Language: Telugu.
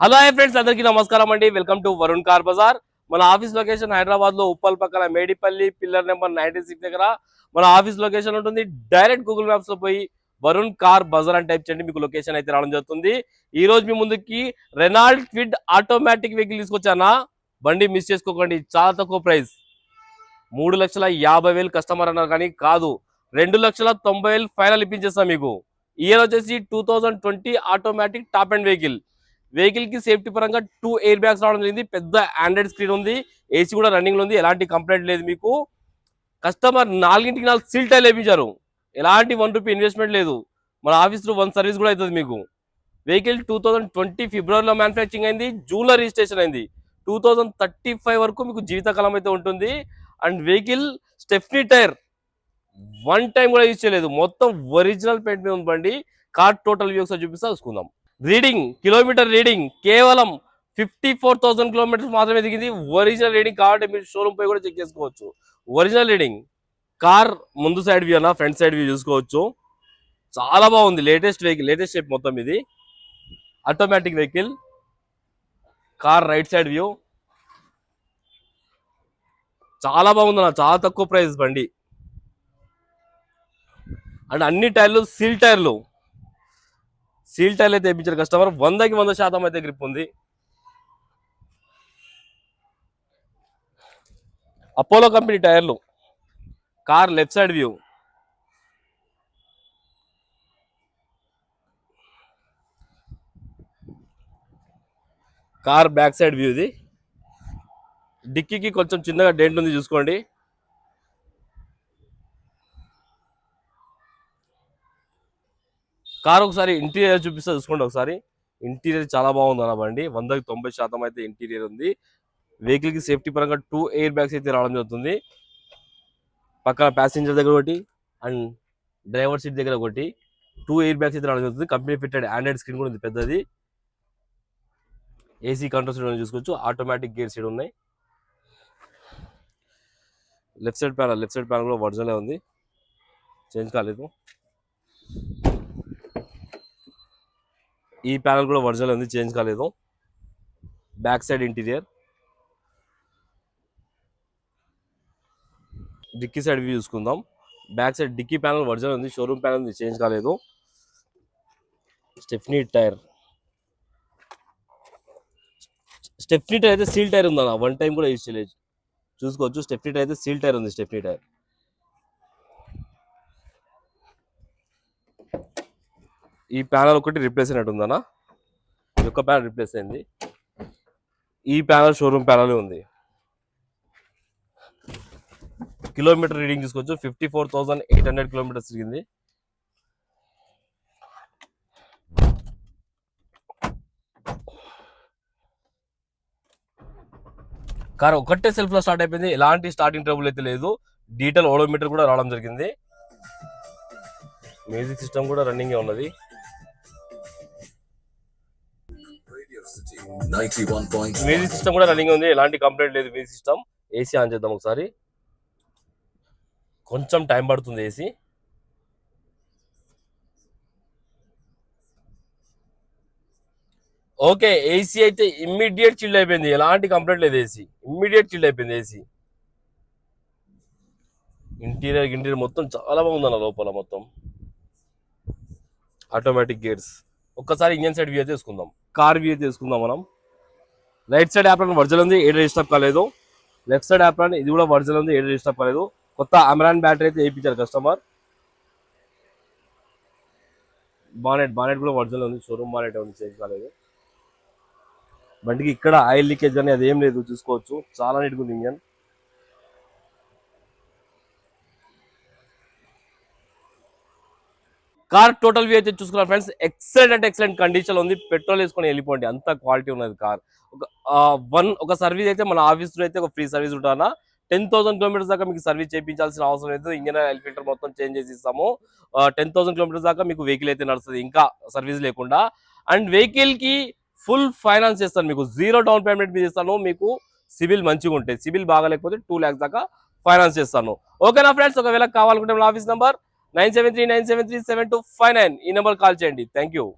హలో హాయ్ ఫ్రెండ్స్, అందరికీ నమస్కారం అండి. Welcome to Varun car Bazaar. మన ఆఫీస్ లొకేషన్ హైదరాబాద్ లో ఉప్పల్ పక్కన మేడిపల్లి పిల్లర్ నెంబర్ 96 దగ్గర మన ఆఫీస్ లొకేషన్ ఉంటుంది. డైరెక్ట్ గూగుల్ మ్యాప్స్ లో పోయి వరుణ్ కార్ బజార్ అని టైప్ చేయండి, మీకు లొకేషన్ అయితే రావడం జరుగుతుంది. ఈ రోజు మీ ముందుకి రెనాల్డ్ క్విడ్ ఆటోమేటిక్ వెహికల్ తీసుకొచ్చానా. బండి మిస్ చేసుకోకండి, చాలా తక్కువ ప్రైస్. 3,50,000 కస్టమర్ అన్నారు కానీ కాదు, 2,90,000 ఫైనల్ ఇప్పించేస్తాం మీకు. ఇయర్ వచ్చేసి 2020 ఆటోమేటిక్ టాప్ అండ్ వెహికల్ కి సేఫ్టీ పరంగా 2 ఎయిర్ బ్యాగ్స్ రావడం జరిగింది. పెద్ద ఆండ్రాయిడ్ స్క్రీన్ ఉంది, ఏసీ కూడా రన్నింగ్ లో ఉంది. ఎలాంటి కంప్లైంట్ లేదు మీకు. కస్టమర్ 4 సీల్ టైల్ వేయించారు, ఎలాంటి ₹1 ఇన్వెస్ట్మెంట్ లేదు. మన ఆఫీస్ లో 1 సర్వీస్ కూడా అవుతుంది మీకు. వెహికల్ 2020 ఫిబ్రవరిలో మ్యానుఫ్యాక్చరింగ్ అయింది, జూన్ లో రిజిస్ట్రేషన్ అయింది. 2035 వరకు మీకు జీవితకాలం అయితే ఉంటుంది. And vehicle stepney tyre 1 time కూడా యూజ్ చేయలేదు, మొత్తం ఒరిజినల్ పెయింట్ మీద ఉంది. కార్ టోటల్ వ్యూ ఒకసారి చూపిస్తా చూసుకుందాం. కిలోమీటర్ రీడింగ్ కేవలం 54,000 కిలోమీటర్స్ మాత్రమే దిగింది. ఒరిజినల్ రీడింగ్ కాబట్టి మీరు షోరూమ్ పై కూడా చెక్ చేసుకోవచ్చు. Original reading. కార్ ముందు సైడ్ వ్యూ అన్న, ఫ్రంట్ సైడ్ వ్యూ చూసుకోవచ్చు. చాలా బాగుంది, లేటెస్ట్ వెహికల్, లేటెస్ట్ షేప్ మొత్తం ఇది. Automatic vehicle. Car right side view చాలా బాగుంది అన్న, చాలా తక్కువ ప్రైస్ బండి. అండ్ అన్ని టైర్లు సీల్ టైర్లు అయితే వేయించారు కస్టమర్. 100కి 100% అయితే గ్రిప్ ఉంది. అపోలో కంపెనీ టైర్లు. Car left side view. Car back side view. ఇది డిక్కీకి కొంచెం చిన్నగా డెంట్ ఉంది, చూసుకోండి. కార్ ఒకసారి ఇంటీరియర్ చూపిస్తా చూసుకోండి ఒకసారి. ఇంటీరియర్ చాలా బాగుంది అన్న బండి. 100కి 90% అయితే ఇంటీరియర్ ఉంది. వెహికల్ కి సేఫ్టీ పరంగా 2 ఎయిర్ బ్యాగ్స్ అయితే రావడం జరుగుతుంది. పక్కన ప్యాసింజర్ దగ్గర ఒకటి అండ్ డ్రైవర్ సీట్ దగ్గర ఒకటి 2 ఎయిర్ బ్యాగ్స్ అయితే రావడం జరుగుతుంది. కంపెనీ ఫిట్టెడ్ ఆండ్రాయిడ్ స్క్రీన్ కూడా ఉంది పెద్దది. ఏసీ కంట్రోల్ సీట్ చూసుకోవచ్చు. ఆటోమేటిక్ గేర్ సీట్ ఉన్నాయి. లెఫ్ట్ సైడ్ ప్యానల్ కూడా ఒరిజినల్ ఉంది, చేంజ్ కాలేదు. ఈ ప్యానల్ కూడా ఒరిజినల్ ఉంది, చేంజ్ కాలేదు. Back side interior. Dicky side view చూసుకుందాం. Back side dicky panel original ఉంది, షోరూమ్ ప్యానల్ ఉంది, చేంజ్ కాలేదు. స్టెఫ్నీ టైర్ అయితే సీల్ టైర్ ఉందన్న, 1 టైం కూడా యూజ్ చేయలేదు, చూసుకోవచ్చు. స్టెఫ్నీ టైర్ అయితే సీల్ టైర్ ఉంది. Stepney tyre. ఈ ప్యానల్ ఒకటి రిప్లేస్ అయినట్టు ఉందన్న, ఈ యొక్క ప్యానల్ రిప్లేస్ అయింది. ఈ ప్యానల్ షోరూమ్ ప్యానల్ ఉంది. కిలోమీటర్ రీడింగ్ చూసుకోవచ్చు. 54,800 కిలోమీటర్స్ తిరిగింది. కార్ ఒకటే సెల్ఫ్ లో స్టార్ట్ అయిపోయింది, ఎలాంటి స్టార్టింగ్ ట్రబుల్ అయితే లేదు. డీటెయిల్ ఓడోమీటర్ కూడా రావడం జరిగింది. మ్యూజిక్ సిస్టమ్ కూడా రన్నింగ్ ఉన్నది. మ్యూజిక్ సిస్టమ్ కూడా రన్నింగ్ ఉంది, ఎలాంటి కంప్లైంట్ లేదు. Music system. ఏసీ ఆన్ చేద్దాం ఒకసారి, కొంచెం టైం పడుతుంది ఏసీ. ఓకే, ఏసీ అయితే ఇమ్మీడియట్ చిల్డ్ అయిపోయింది, ఎలాంటి కంప్లైంట్ లేదు. ఏసీ ఇమ్మీడియట్ చిల్డ్ అయిపోయింది ఏసీ. ఇంటీరియర్ మొత్తం చాలా బాగుందన్న, లోపల మొత్తం ఆటోమేటిక్ గేర్స్. ఒక్కసారి ఇంజన్ సైడ్ వ్యూ చేసుకుందాం, కార్ వ్యూ చేసుకుందాం మనం. రైట్ సైడ్ యాప్రాన్ ఒరిజినల్ ఉంది, ఏడు రిజిస్టర్ కాలేదు. లెఫ్ట్ సైడ్ యాప్రాన్ ఇది కూడా ఒరిజినల్ ఉంది, ఏడు రిజిస్టర్ కాలేదు. కొత్త అమరాన్ బ్యాటరీ అయితే వేయించారు కస్టమర్. బానెట్ కూడా ఒరిజినల్ ఉంది, షోరూమ్ బానెట్ ఉంది, చేంజ్ కాలేదు. బండికి ఇక్కడ ఆయిల్ లీకేజ్ అని అది ఏం లేదు, చూసుకోవచ్చు. చాలా నీట్గా ఉంది ఇంజన్. కార్ టోటల్ వ్యూ అయితే చూసుకున్నారు ఫ్రెండ్స్. ఎక్సలెంట్ కండిషన్ ఉంది. పెట్రోల్ వేసుకొని వెళ్ళిపోండి, అంత క్వాలిటీ ఉన్నది కార్. ఒక సర్వీస్ అయితే మన ఆఫీస్ లో అయితే ఒక ఫ్రీ సర్వీస్ ఉంటానా. 10,000 కిలోమీటర్స్ దాకా మీకు సర్వీస్ చేయించాల్సిన అవసరం లేదు. ఇంజన్ ఆయిల్ ఫిల్టర్ మొత్తం చేంజ్ చేసి ఇస్తాము. 10,000 కిలోమీటర్స్ దాకా మీకు వెహికల్ అయితే నడుస్తుంది, ఇంకా సర్వీస్ లేకుండా. అండ్ వెహికల్ కి ఫుల్ ఫైనాన్స్ చేస్తాను, మీకు 0 డౌన్ పేమెంట్ మీద ఇస్తాను. మీకు సివిల్ మంచిగా ఉంటే, సివిల్ బాగాలేకపోతే 2 lakhs దాకా ఫైనాన్స్ చేస్తాను. ఓకేనా ఫ్రెండ్స్, ఒకవేళ కావాలనుకుంటే మన ఆఫీస్ నంబర్ 9739737259 ఈ నెంబర్ కాల్ చేయండి. Thank you.